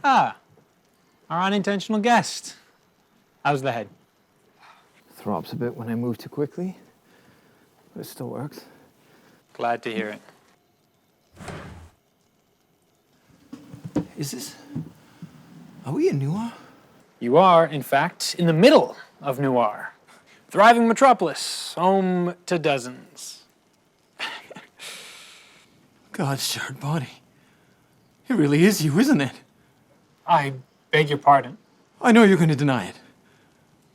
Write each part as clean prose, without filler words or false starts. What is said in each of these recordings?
Ah, our unintentional guest. How's the head? Throbs a bit when I move too quickly, but it still works. Glad to hear it. Is this... Are we in Noir? You are, in fact, in the middle of Noir. Thriving metropolis, home to dozens. God's charred body. It really is you, isn't it? I beg your pardon. I know you're going to deny it.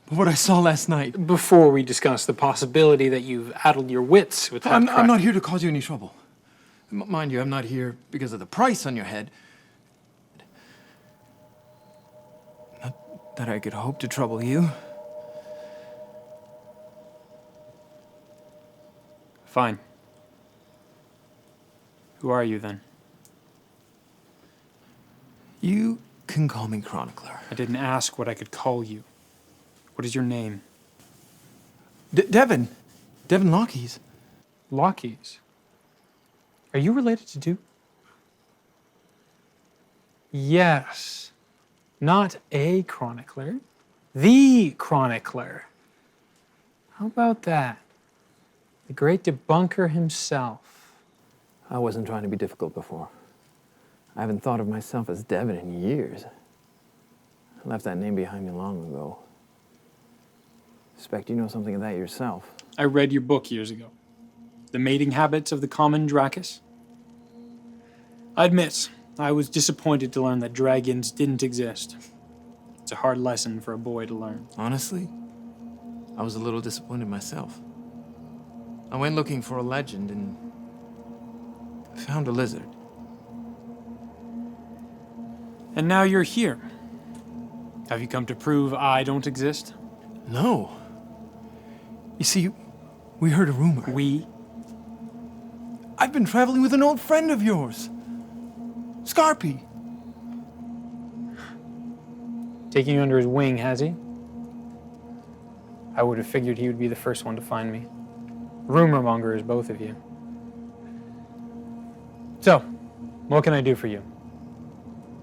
But what I saw last night... Before we discuss the possibility that you've addled your wits with that I'm not here to cause you any trouble. Mind you, I'm not here because of the price on your head. Not that I could hope to trouble you. Fine. Who are you, then? You can call me Chronicler. I didn't ask what I could call you. What is your name? Devin. Devin Lockhees. Lockhees? Are you related to Duke? Yes. Not a chronicler. The chronicler. How about that? The great debunker himself. I wasn't trying to be difficult before. I haven't thought of myself as Devin in years. I left that name behind me long ago. Suspect you know something of that yourself. I read your book years ago. The Mating Habits of the Common Dracus. I admit, I was disappointed to learn that dragons didn't exist. It's a hard lesson for a boy to learn. Honestly, I was a little disappointed myself. I went looking for a legend and found a lizard. And now you're here. Have you come to prove I don't exist? No. You see, we heard a rumor. We? I've been traveling with an old friend of yours. Scarpy. Taking you under his wing, has he? I would have figured he would be the first one to find me. Rumor mongers, both of you. So, what can I do for you?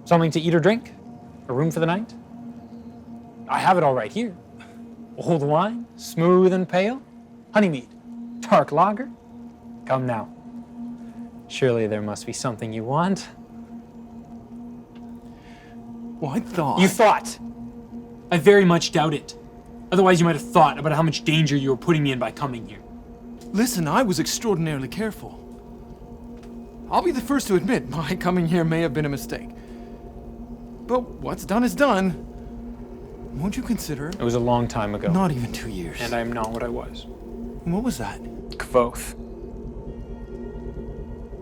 Something to eat or drink? A room for the night? I have it all right here. Old wine, smooth and pale. Honeymead, dark lager. Come now. Surely there must be something you want. Well, I thought... You thought? I very much doubt it. Otherwise you might have thought about how much danger you were putting me in by coming here. Listen, I was extraordinarily careful. I'll be the first to admit my coming here may have been a mistake. But what's done is done. Won't you consider... It was a long time ago. Not even 2 years. And I am not what I was. What was that? Kvoth.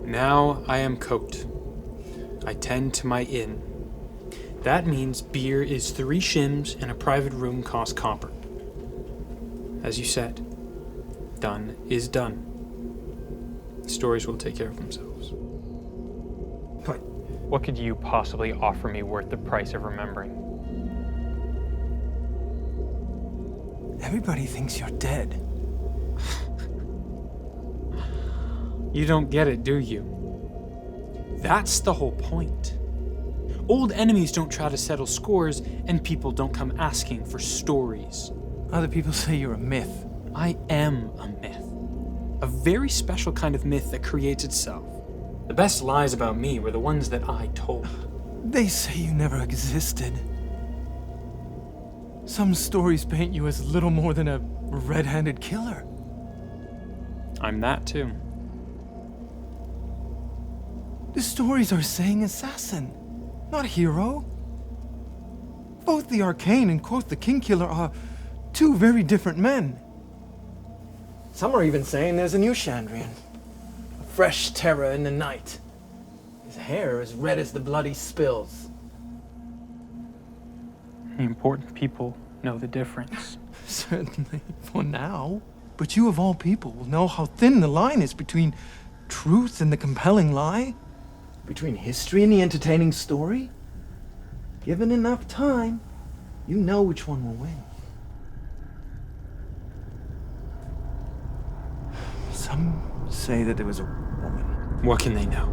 Now I am Coat. I tend to my inn. That means beer is 3 shims and a private room costs copper. As you said, done is done. The stories will take care of themselves. But what could you possibly offer me worth the price of remembering? everybody thinks you're dead. You don't get it, do you? That's the whole point. Old enemies don't try to settle scores, and people don't come asking for stories. Other people say you're a myth. I am a myth. A very special kind of myth that creates itself. The best lies about me were the ones that I told. They say you never existed. Some stories paint you as little more than a red-handed killer. I'm that too. The stories are saying assassin, not hero. Both the Arcane and quote the Kingkiller are two very different men. Some are even saying there's a new Chandrian, a fresh terror in the night. His hair as red as the bloody spills. The important people know the difference. Certainly, for now. But you of all people will know how thin the line is between truth and the compelling lie. Between history and the entertaining story. Given enough time, you know which one will win. Some say that there was a woman. What can they know?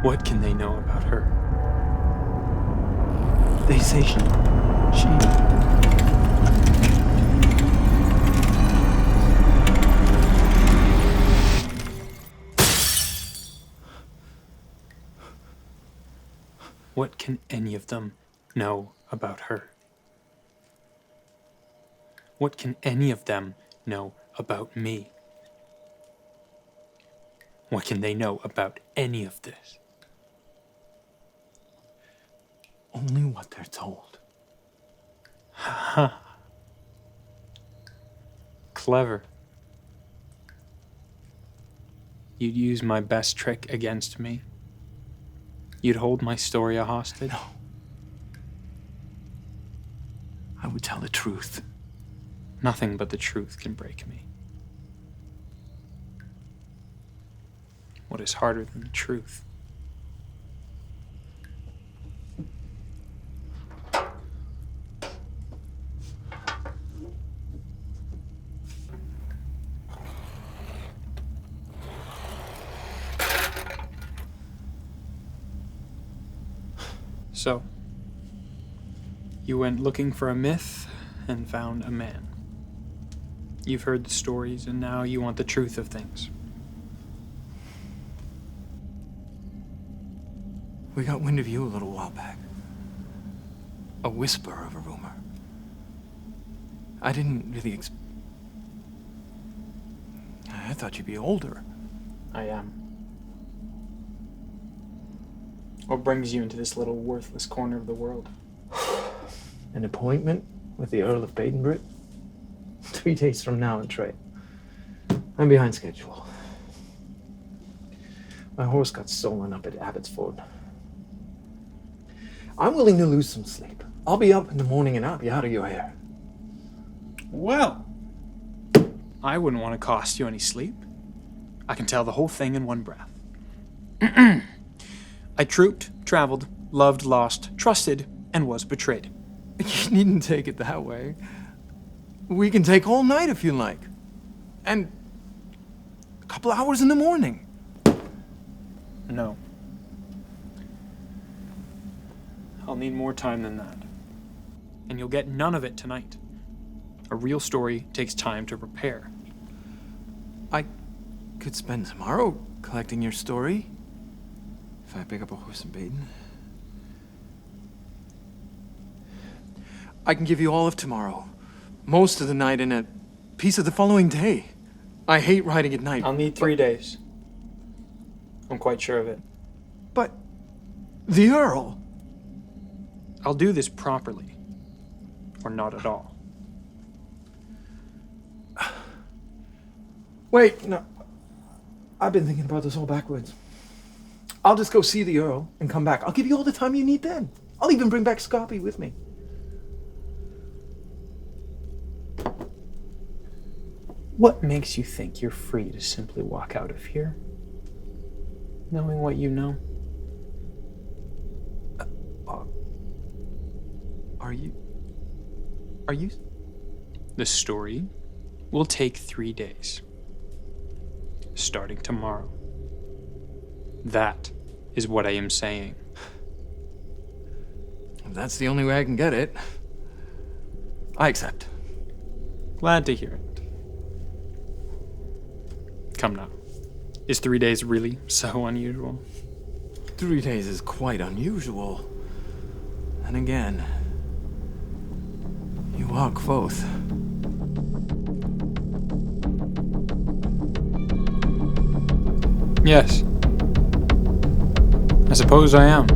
What can they know about her? They say she... What can any of them know about her? What can any of them know about me? What can they know about any of this? Only what they're told. Clever. You'd use my best trick against me. You'd hold my story a hostage. No. I would tell the truth. Nothing but the truth can break me. What is harder than the truth? So, you went looking for a myth and found a man. You've heard the stories and now you want the truth of things. We got wind of you a little while back. A whisper of a rumor. I didn't really I thought you'd be older. I am. What brings you into this little worthless corner of the world? An appointment with the Earl of Badenbridge? 3 days from now in trade. I'm behind schedule. My horse got stolen up at Abbotsford. I'm willing to lose some sleep. I'll be up in the morning and I'll be out of your hair. Well, I wouldn't want to cost you any sleep. I can tell the whole thing in one breath. I trooped, traveled, loved, lost, trusted, and was betrayed. You needn't take it that way. We can take all night if you like. And a couple hours in the morning. No. I'll need more time than that. And you'll get none of it tonight. A real story takes time to prepare. I could spend tomorrow collecting your story. If I pick up a horse in Baden. I can give you all of tomorrow. Most of the night and a piece of the following day. I hate riding at night. I'll need 3 days. I'm quite sure of it. But the Earl... I'll do this properly. Or not at all. Wait, no. I've been thinking about this all backwards. I'll just go see the Earl and come back. I'll give you all the time you need then. I'll even bring back Scarpy with me. What makes you think you're free to simply walk out of here? Knowing what you know? Are you? The story will take 3 days. Starting tomorrow. That is what I am saying. If that's the only way I can get it, I accept. Glad to hear it. Come now. Is 3 days really so unusual? 3 days is quite unusual. And again, you are Quoth. Yes. I suppose I am.